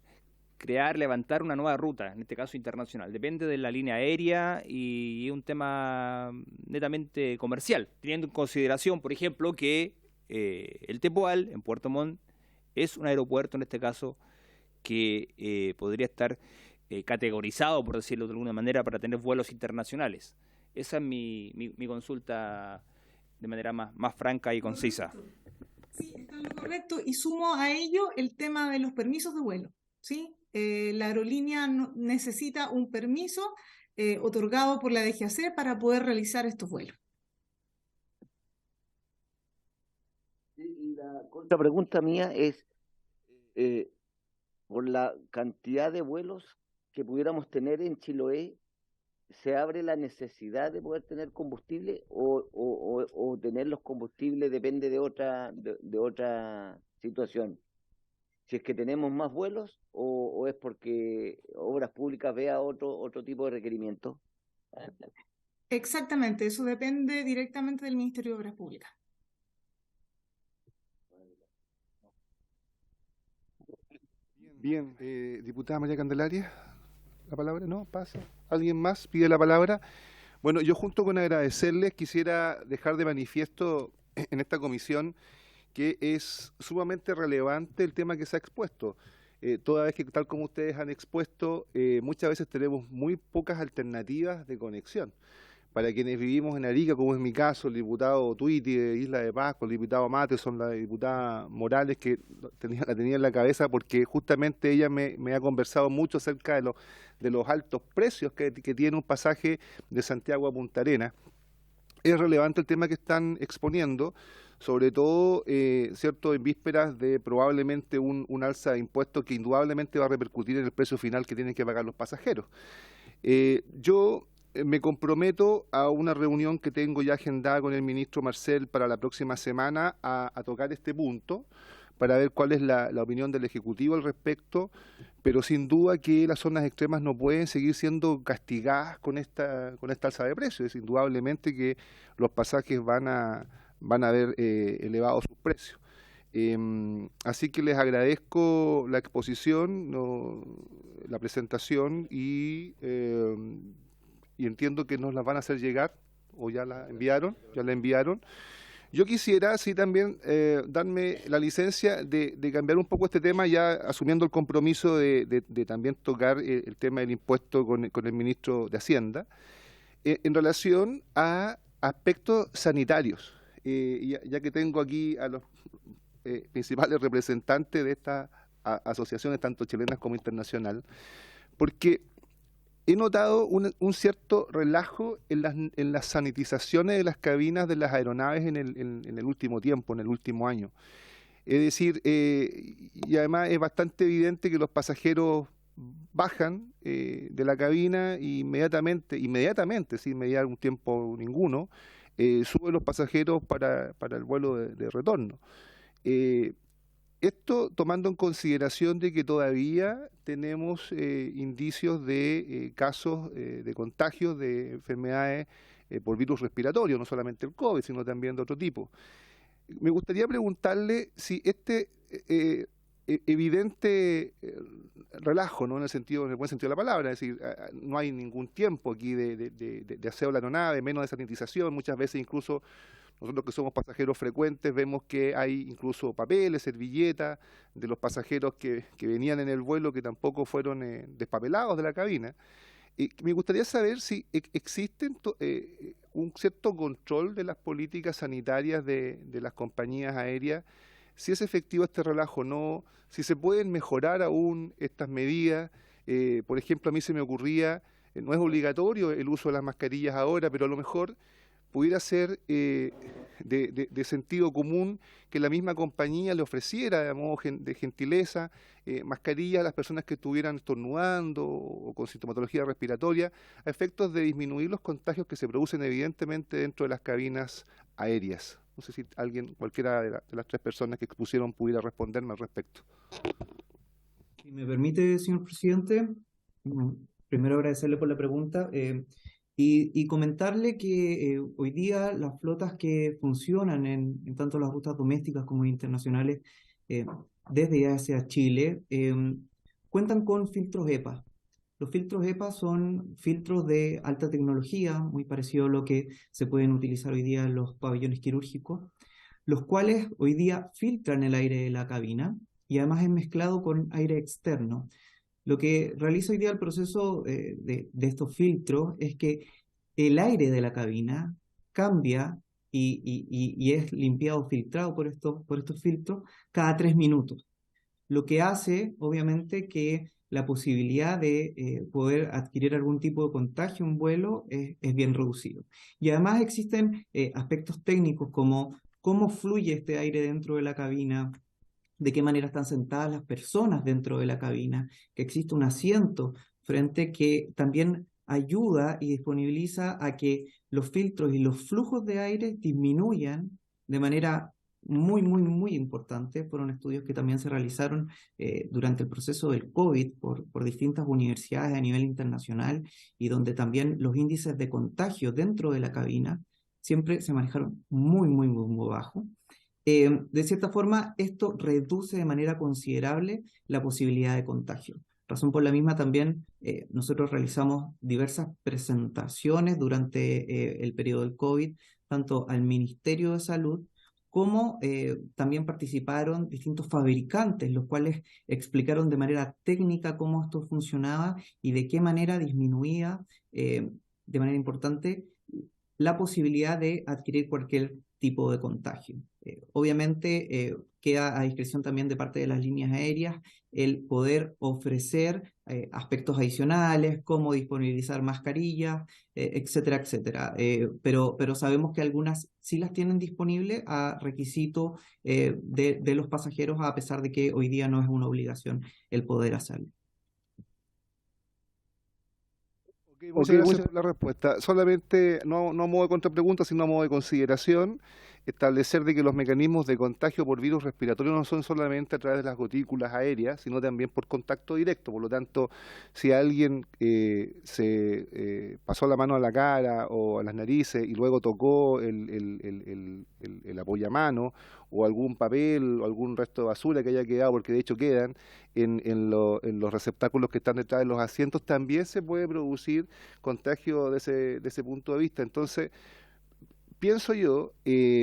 levantar una nueva ruta, en este caso internacional. Depende de la línea aérea y es un tema netamente comercial, teniendo en consideración, por ejemplo, que el Tepual, en Puerto Montt, es un aeropuerto, en este caso, que podría estar categorizado, por decirlo de alguna manera, para tener vuelos internacionales. Esa es mi consulta de manera más franca y concisa. Sí, está en lo correcto, y sumo a ello el tema de los permisos de vuelo, ¿sí? La aerolínea necesita un permiso otorgado por la DGAC para poder realizar estos vuelos. Y la contrapregunta mía es, por la cantidad de vuelos que pudiéramos tener en Chiloé, ¿se abre la necesidad de poder tener combustible o tener los combustibles depende de otra situación? Si es que tenemos más vuelos o es porque Obras Públicas vea otro tipo de requerimiento. Exactamente, eso depende directamente del Ministerio de Obras Públicas. Bien, diputada María Candelaria, ¿la palabra? ¿No? ¿Pasa? ¿Alguien más pide la palabra? Bueno, yo junto con agradecerles quisiera dejar de manifiesto en esta comisión que es sumamente relevante el tema que se ha expuesto. Toda vez que, tal como ustedes han expuesto, muchas veces tenemos muy pocas alternativas de conexión. Para quienes vivimos en Arica, como es mi caso, el diputado Tuiti de Isla de Pascua, el diputado Matheson, la diputada Morales, que la tenía en la cabeza porque justamente ella me ha conversado mucho acerca de los altos precios que tiene un pasaje de Santiago a Punta Arenas. Es relevante el tema que están exponiendo, sobre todo, cierto, en vísperas de probablemente un alza de impuestos que indudablemente va a repercutir en el precio final que tienen que pagar los pasajeros. Yo me comprometo a una reunión que tengo ya agendada con el ministro Marcel para la próxima semana a tocar este punto, para ver cuál es la opinión del Ejecutivo al respecto, pero sin duda que las zonas extremas no pueden seguir siendo castigadas con esta alza de precios. Es indudablemente que los pasajes van a ver elevados sus precios. Así que les agradezco la exposición, la presentación y entiendo que nos las van a hacer llegar o ya la enviaron. Yo quisiera, sí, también darme la licencia de cambiar un poco este tema, ya asumiendo el compromiso de también tocar el tema del impuesto con el ministro de Hacienda, en relación a aspectos sanitarios, ya que tengo aquí a los principales representantes de estas asociaciones, tanto chilenas como internacionales, porque he notado un cierto relajo en las sanitizaciones de las cabinas de las aeronaves en el último tiempo, en el último año. Es decir, y además es bastante evidente que los pasajeros bajan de la cabina e inmediatamente, sin mediar un tiempo ninguno, suben los pasajeros para el vuelo de retorno. Esto tomando en consideración de que todavía tenemos indicios de casos de contagios de enfermedades por virus respiratorio, no solamente el COVID, sino también de otro tipo. Me gustaría preguntarle si este evidente relajo, ¿no? En el buen sentido de la palabra, es decir, no hay ningún tiempo aquí de aseo de la aeronave, menos de sanitización, muchas veces incluso nosotros que somos pasajeros frecuentes vemos que hay incluso papeles, servilletas de los pasajeros que venían en el vuelo que tampoco fueron despapelados de la cabina. Me gustaría saber si existe un cierto control de las políticas sanitarias de las compañías aéreas, si es efectivo este relajo o no, si se pueden mejorar aún estas medidas. Por ejemplo, a mí se me ocurría, no es obligatorio el uso de las mascarillas ahora, pero a lo mejor pudiera ser de sentido común que la misma compañía le ofreciera de modo de gentileza mascarillas a las personas que estuvieran estornudando o con sintomatología respiratoria, a efectos de disminuir los contagios que se producen evidentemente dentro de las cabinas aéreas. No sé si cualquiera de las tres personas que expusieron pudiera responderme al respecto. Si me permite, señor presidente, primero agradecerle por la pregunta. Y comentarle que hoy día las flotas que funcionan en tanto las rutas domésticas como internacionales desde y hacia Chile cuentan con filtros EPA. Los filtros EPA son filtros de alta tecnología, muy parecido a lo que se pueden utilizar hoy día en los pabellones quirúrgicos, los cuales hoy día filtran el aire de la cabina y además es mezclado con aire externo. Lo que realiza hoy día el proceso de estos filtros es que el aire de la cabina cambia y es limpiado, filtrado por estos filtros cada 3 minutos. Lo que hace, obviamente, que la posibilidad de poder adquirir algún tipo de contagio en vuelo es bien reducido. Y además existen aspectos técnicos como cómo fluye este aire dentro de la cabina, de qué manera están sentadas las personas dentro de la cabina, que existe un asiento frente que también ayuda y disponibiliza a que los filtros y los flujos de aire disminuyan de manera muy, muy, muy importante. Fueron estudios que también se realizaron durante el proceso del COVID por distintas universidades a nivel internacional y donde también los índices de contagio dentro de la cabina siempre se manejaron muy, muy, muy, muy bajo. De cierta forma, esto reduce de manera considerable la posibilidad de contagio. Razón por la misma también nosotros realizamos diversas presentaciones durante el periodo del COVID, tanto al Ministerio de Salud como también participaron distintos fabricantes, los cuales explicaron de manera técnica cómo esto funcionaba y de qué manera disminuía de manera importante la posibilidad de adquirir cualquier tipo de contagio. Obviamente queda a discreción también de parte de las líneas aéreas el poder ofrecer aspectos adicionales, como disponibilizar mascarillas, etcétera, etcétera. Pero sabemos que algunas sí las tienen disponibles a requisito de los pasajeros, a pesar de que hoy día no es una obligación el poder hacerlo. Muchas gracias por la respuesta. Solamente, no a modo de contrapregunta, sino a modo de consideración. establecer de que los mecanismos de contagio por virus respiratorio no son solamente a través de las gotículas aéreas, sino también por contacto directo. Por lo tanto, si alguien se pasó la mano a la cara o a las narices y luego tocó el apoyamano o algún papel o algún resto de basura que haya quedado, porque de hecho quedan en los receptáculos que están detrás de los asientos, también se puede producir contagio de ese punto de vista. Entonces, pienso yo,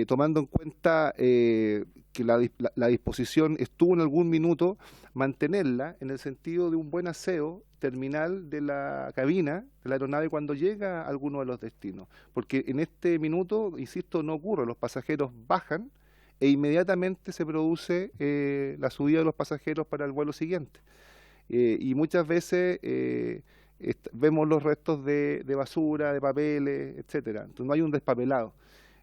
tomando en cuenta que la disposición estuvo en algún minuto, mantenerla en el sentido de un buen aseo terminal de la cabina de la aeronave cuando llega a alguno de los destinos. Porque en este minuto, insisto, no ocurre, los pasajeros bajan e inmediatamente se produce la subida de los pasajeros para el vuelo siguiente. Y muchas veces vemos los restos de basura, de papeles, etcétera. Entonces no hay un despapelado.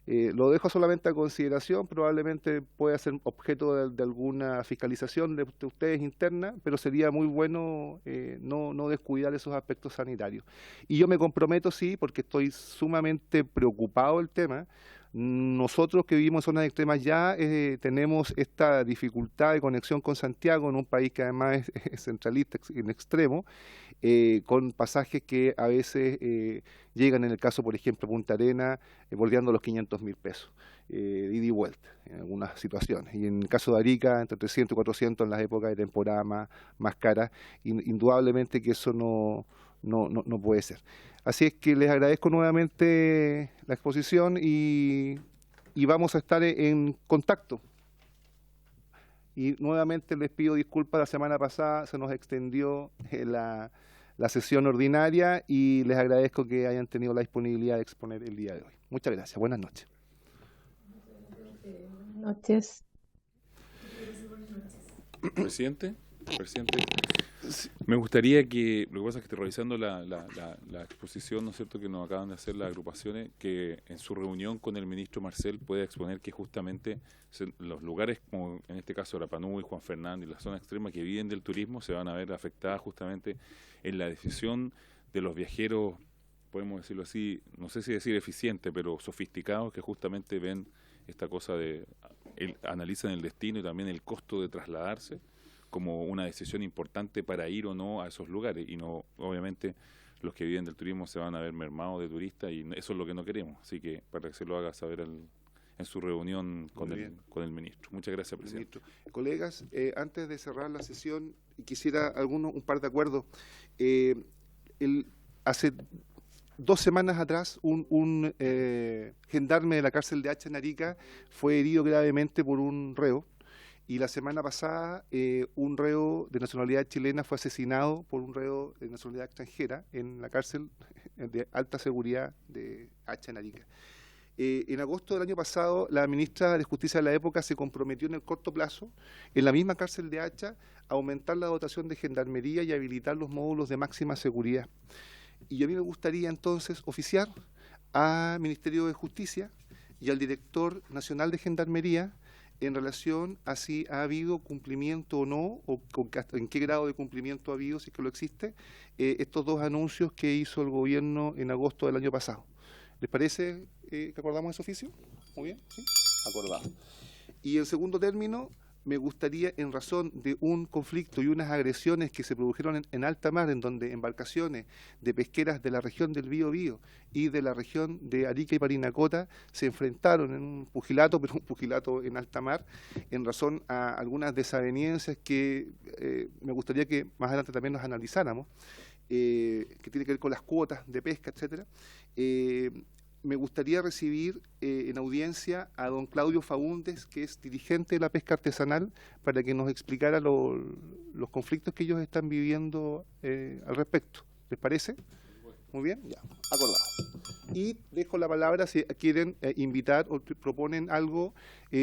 Lo dejo solamente a consideración, probablemente pueda ser objeto de alguna fiscalización de ustedes interna, pero sería muy bueno no descuidar esos aspectos sanitarios. Y yo me comprometo, sí, porque estoy sumamente preocupado del tema. Nosotros que vivimos en zonas extremas ya tenemos esta dificultad de conexión con Santiago, en un país que además es centralista en extremo, con pasajes que a veces llegan, en el caso, por ejemplo, Punta Arenas, bordeando los 500.000 pesos, ida y vuelta, en algunas situaciones. Y en el caso de Arica, entre 300 y 400 en las épocas de temporada más caras. Indudablemente que eso no puede ser. Así es que les agradezco nuevamente la exposición y vamos a estar en contacto. Y nuevamente les pido disculpas, la semana pasada se nos extendió la sesión ordinaria y les agradezco que hayan tenido la disponibilidad de exponer el día de hoy. Muchas gracias. Buenas noches. Buenas noches. Presidente, me gustaría que, lo que pasa es que estoy revisando la exposición, ¿no es cierto?, que nos acaban de hacer las agrupaciones, que en su reunión con el ministro Marcel pueda exponer que justamente los lugares, como en este caso Rapa Nui, Juan Fernández y la zona extrema que viven del turismo, se van a ver afectadas justamente en la decisión de los viajeros, podemos decirlo así, no sé si decir eficiente, pero sofisticados, que justamente ven esta cosa analizan el destino y también el costo de trasladarse como una decisión importante para ir o no a esos lugares, y no, obviamente, los que viven del turismo se van a ver mermados de turistas y eso es lo que no queremos. Así que para que se lo haga saber en su reunión con el ministro. Muchas gracias, presidente. Colegas, antes de cerrar la sesión, quisiera un par de acuerdos. Hace 2 semanas atrás, un gendarme de la cárcel de Hacha en Arica fue herido gravemente por un reo. Y la semana pasada un reo de nacionalidad chilena fue asesinado por un reo de nacionalidad extranjera en la cárcel de alta seguridad de Hacha en Arica. En agosto del año pasado, la ministra de Justicia de la época se comprometió en el corto plazo, en la misma cárcel de Hacha, a aumentar la dotación de gendarmería y habilitar los módulos de máxima seguridad. Y a mí me gustaría entonces oficiar al Ministerio de Justicia y al Director Nacional de Gendarmería en relación a si ha habido cumplimiento o no, o en qué grado de cumplimiento ha habido, si es que lo existe, estos 2 anuncios que hizo el gobierno en agosto del año pasado. ¿Les parece que acordamos ese oficio? Muy bien, ¿sí? Acordado. Y en segundo término, me gustaría, en razón de un conflicto y unas agresiones que se produjeron en alta mar, en donde embarcaciones de pesqueras de la región del Biobío y de la región de Arica y Parinacota se enfrentaron en un pugilato, pero un pugilato en alta mar, en razón a algunas desavenencias que me gustaría que más adelante también nos analizáramos, que tiene que ver con las cuotas de pesca, etcétera. Me gustaría recibir en audiencia a don Claudio Faúndez, que es dirigente de la pesca artesanal, para que nos explicara los conflictos que ellos están viviendo al respecto. ¿Les parece? Muy bien, ya, acordado. Y dejo la palabra si quieren invitar o proponen algo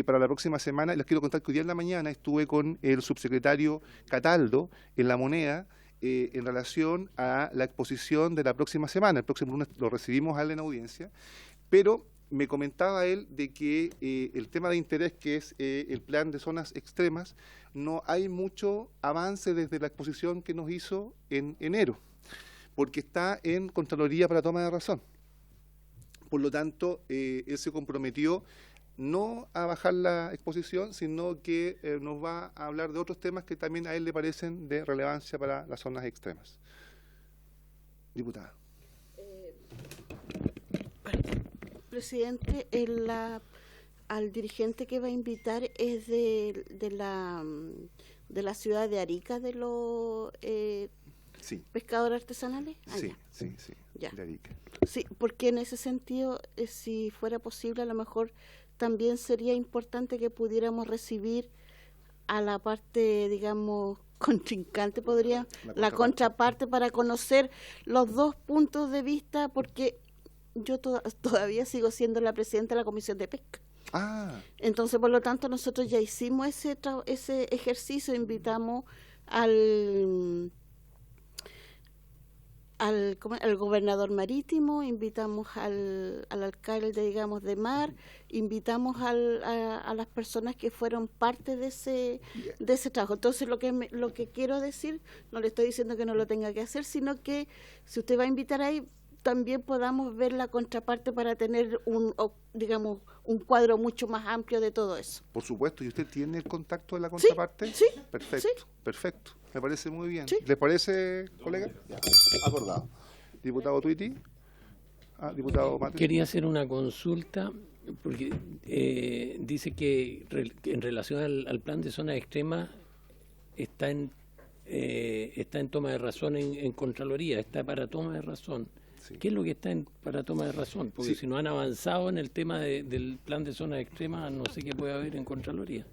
para la próxima semana. Les quiero contar que hoy día en la mañana estuve con el subsecretario Cataldo en La Moneda, en relación a la exposición de la próxima semana. El próximo lunes lo recibimos a él en audiencia, pero me comentaba él de que el tema de interés, que es el plan de zonas extremas, no hay mucho avance desde la exposición que nos hizo en enero, porque está en Contraloría para toma de razón. Por lo tanto, él se comprometió no a bajar la exposición, sino que nos va a hablar de otros temas que también a él le parecen de relevancia para las zonas extremas. Diputada. Presidente, al dirigente que va a invitar es de la ciudad de Arica, de los sí. pescadores artesanales. Sí, ya. sí, Ya. de Arica. Sí, porque en ese sentido, si fuera posible, a lo mejor también sería importante que pudiéramos recibir a la parte, digamos, contrincante, la contraparte para conocer los dos puntos de vista, porque yo todavía sigo siendo la presidenta de la Comisión de Pesca. Entonces, por lo tanto, nosotros ya hicimos ese ejercicio, invitamos al gobernador marítimo, invitamos al alcalde, digamos, de mar, invitamos a las personas que fueron parte de ese trabajo. Entonces, lo que quiero decir, no le estoy diciendo que no lo tenga que hacer, sino que si usted va a invitar ahí, también podamos ver la contraparte para tener un cuadro mucho más amplio de todo eso. Por supuesto, ¿y usted tiene el contacto de la contraparte? Sí. Perfecto, sí. Perfecto. Me parece muy bien. Sí. ¿Les parece, colega? Ya. Acordado. Diputado Twitty. Diputado Mate. Quería hacer una consulta, porque dice que en relación al plan de zonas extremas está en toma de razón en Contraloría, está para toma de razón. Sí. ¿Qué es lo que está para toma de razón? Porque si no han avanzado en el tema del plan de zonas extremas, no sé qué puede haber en Contraloría.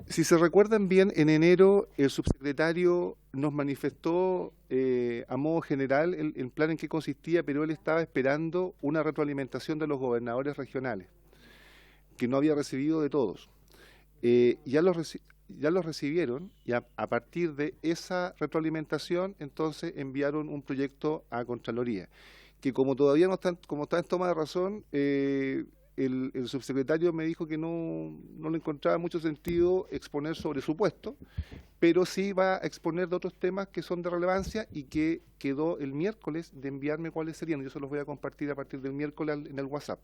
Si se recuerdan bien, en enero el subsecretario nos manifestó a modo general el plan en qué consistía, pero él estaba esperando una retroalimentación de los gobernadores regionales, que no había recibido de todos. Ya los recibieron y a partir de esa retroalimentación entonces enviaron un proyecto a Contraloría, que como todavía no están, como está en toma de razón, el subsecretario me dijo que no le encontraba mucho sentido exponer sobre su puesto, pero sí va a exponer de otros temas que son de relevancia y que quedó el miércoles de enviarme cuáles serían. Yo se los voy a compartir a partir del miércoles en el WhatsApp.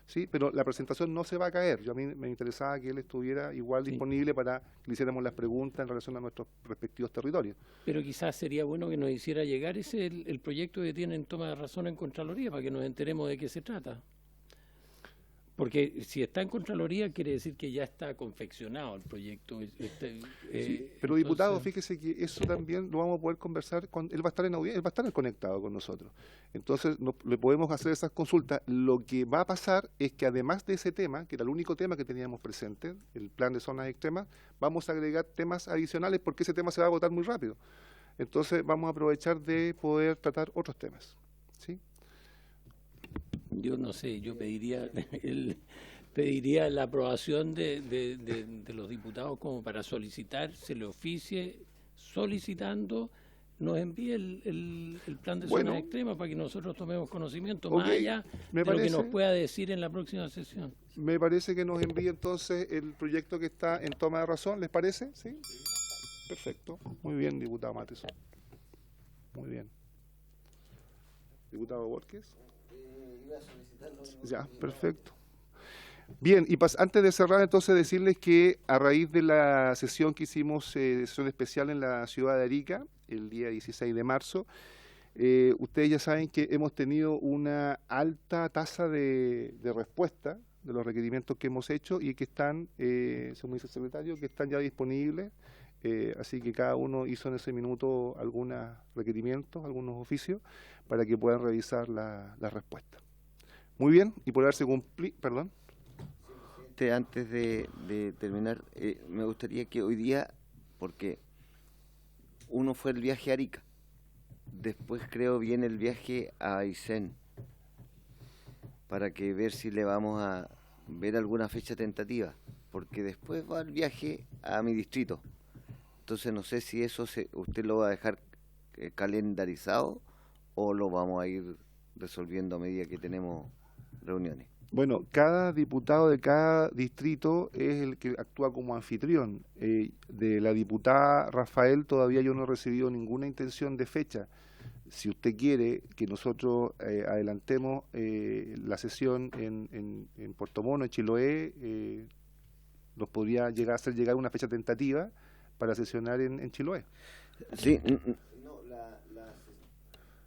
¿Sí? Pero la presentación no se va a caer. A mí me interesaba que él estuviera igual disponible para que le hiciéramos las preguntas en relación a nuestros respectivos territorios. Pero quizás sería bueno que nos hiciera llegar el proyecto que tiene en toma de razón en Contraloría para que nos enteremos de qué se trata. Porque si está en Contraloría quiere decir que ya está confeccionado el proyecto. Sí, pero diputado, fíjese que eso también lo vamos a poder conversar con él. Va a estar en audiencia, él va a estar conectado con nosotros. Entonces le podemos hacer esas consultas. Lo que va a pasar es que además de ese tema, que era el único tema que teníamos presente, el plan de zonas extremas, vamos a agregar temas adicionales porque ese tema se va a agotar muy rápido. Entonces vamos a aprovechar de poder tratar otros temas. ¿Sí? Yo no sé, yo pediría la aprobación de los diputados como para solicitar, se le oficie solicitando, nos envíe el plan de zonas extremas para que nosotros tomemos conocimiento más allá de lo que nos pueda decir en la próxima sesión. Me parece que nos envíe entonces el proyecto que está en toma de razón, ¿les parece? ¿Sí? Perfecto. Muy bien, diputado Mateson. Muy bien. Diputado Borges. Ya, perfecto. Bien, y antes de cerrar, entonces decirles que a raíz de la sesión que hicimos, sesión especial en la ciudad de Arica, el día 16 de marzo, ustedes ya saben que hemos tenido una alta tasa de respuesta de los requerimientos que hemos hecho y que están, según dice el secretario, que están ya disponibles. Así que cada uno hizo en ese minuto algunos requerimientos, algunos oficios, para que puedan revisar la respuesta. Muy bien, y por haberse cumplido, perdón. Antes de terminar, me gustaría que hoy día, porque uno fue el viaje a Arica, después creo viene el viaje a Aysén, para que ver si le vamos a ver alguna fecha tentativa, porque después va el viaje a mi distrito. Entonces no sé si eso usted lo va a dejar calendarizado o lo vamos a ir resolviendo a medida que tenemos reuniones. Bueno, cada diputado de cada distrito es el que actúa como anfitrión. De la diputada Rafael todavía yo no he recibido ninguna intención de fecha. si usted quiere que nosotros adelantemos la sesión en Puerto Montt, en Chiloé, nos podría hacer llegar una fecha tentativa para sesionar en Chiloé. Sí,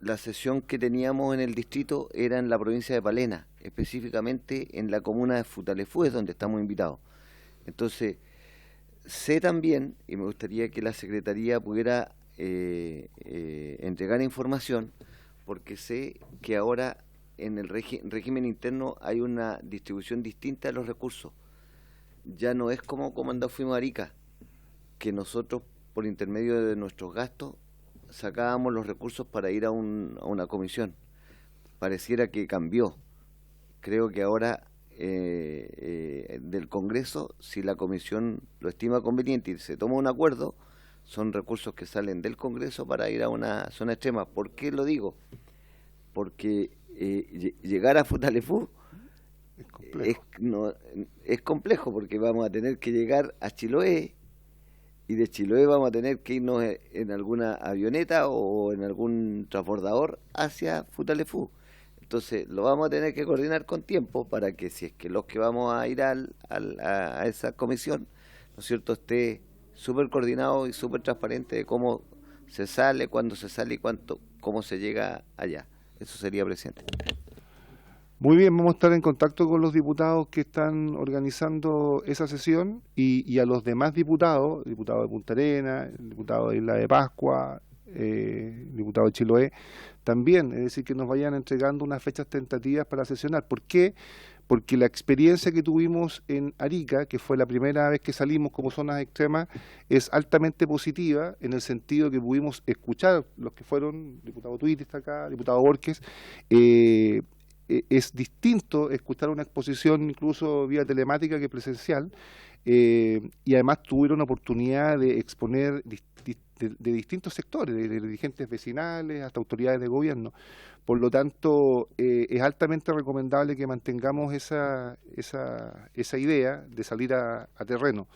la sesión que teníamos en el distrito era en la provincia de Palena, específicamente en la comuna de Futalefú, es donde estamos invitados. Entonces, sé también, y me gustaría que la Secretaría pudiera entregar información, porque sé que ahora en el régimen interno hay una distribución distinta de los recursos. Ya no es como cuando fuimos a Arica, que nosotros por intermedio de nuestros gastos sacábamos los recursos para ir a una comisión. Pareciera que cambió. Creo que ahora del Congreso, si la comisión lo estima conveniente y se toma un acuerdo, son recursos que salen del Congreso para ir a una zona extrema. ¿Por qué lo digo? Porque llegar a Futalefú es complejo, porque vamos a tener que llegar a Chiloé, y de Chiloé vamos a tener que irnos en alguna avioneta o en algún transbordador hacia Futalefú. Entonces lo vamos a tener que coordinar con tiempo para que, si es que los que vamos a ir a esa comisión, ¿no es cierto?, esté súper coordinado y súper transparente de cómo se sale, cuándo se sale y cómo se llega allá. Eso sería, presidente. Muy bien, vamos a estar en contacto con los diputados que están organizando esa sesión y a los demás diputados, el diputado de Punta Arenas, el diputado de Isla de Pascua, el diputado de Chiloé, también, es decir, que nos vayan entregando unas fechas tentativas para sesionar. ¿Por qué? Porque la experiencia que tuvimos en Arica, que fue la primera vez que salimos como zonas extremas, es altamente positiva, en el sentido que pudimos escuchar los que fueron, diputado Twitty está acá, diputado Borges, es distinto escuchar una exposición incluso vía telemática que presencial, y además tuvieron oportunidad de exponer de distintos sectores, de dirigentes vecinales hasta autoridades de gobierno. Por lo tanto, es altamente recomendable que mantengamos esa idea de salir a terreno.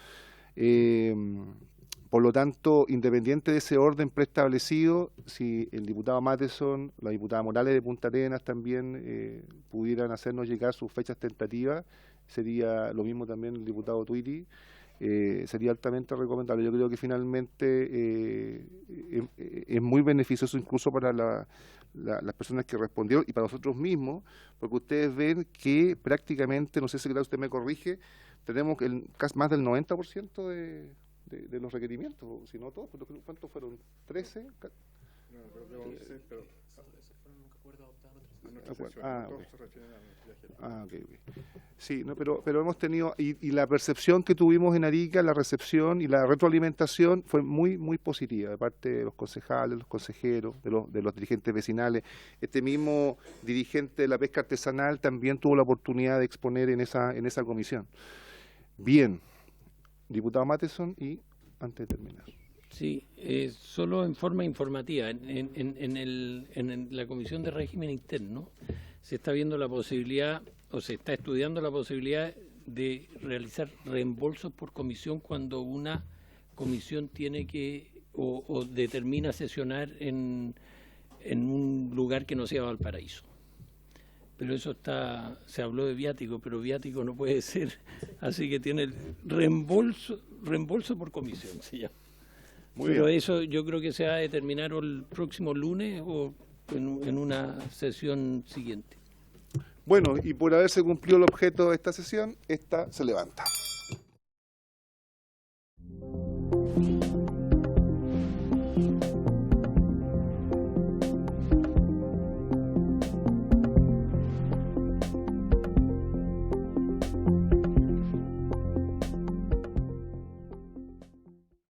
Por lo tanto, independiente de ese orden preestablecido, si el diputado Matheson, la diputada Morales de Punta Arenas también pudieran hacernos llegar sus fechas tentativas, sería lo mismo también el diputado Twitty, sería altamente recomendable. Yo creo que finalmente es muy beneficioso incluso para las personas que respondieron y para nosotros mismos, porque ustedes ven que prácticamente, no sé si usted me corrige, tenemos más del 90% de los requerimientos, si no todos, ¿cuántos fueron? ¿13? No, creo que 11, pero esos fueron un acuerdo adoptado. Okay. Sí, no, pero hemos tenido, y la percepción que tuvimos en Arica, la recepción y la retroalimentación fue muy, muy positiva de parte de los concejales, los consejeros, de los dirigentes vecinales. Este mismo dirigente de la pesca artesanal también tuvo la oportunidad de exponer en esa comisión. Bien. Diputado Matheson, y antes de terminar. Sí, solo en forma informativa. En la Comisión de Régimen Interno se está viendo la posibilidad, o se está estudiando la posibilidad de realizar reembolsos por comisión cuando una comisión tiene que o determina sesionar en un lugar que no sea Valparaíso. Pero eso se habló de viático, pero viático no puede ser, así que tiene el reembolso por comisión, se llama. Pero eso yo creo que se va a determinar el próximo lunes o en una sesión siguiente. Bueno, y por haberse cumplido el objeto de esta sesión, esta se levanta.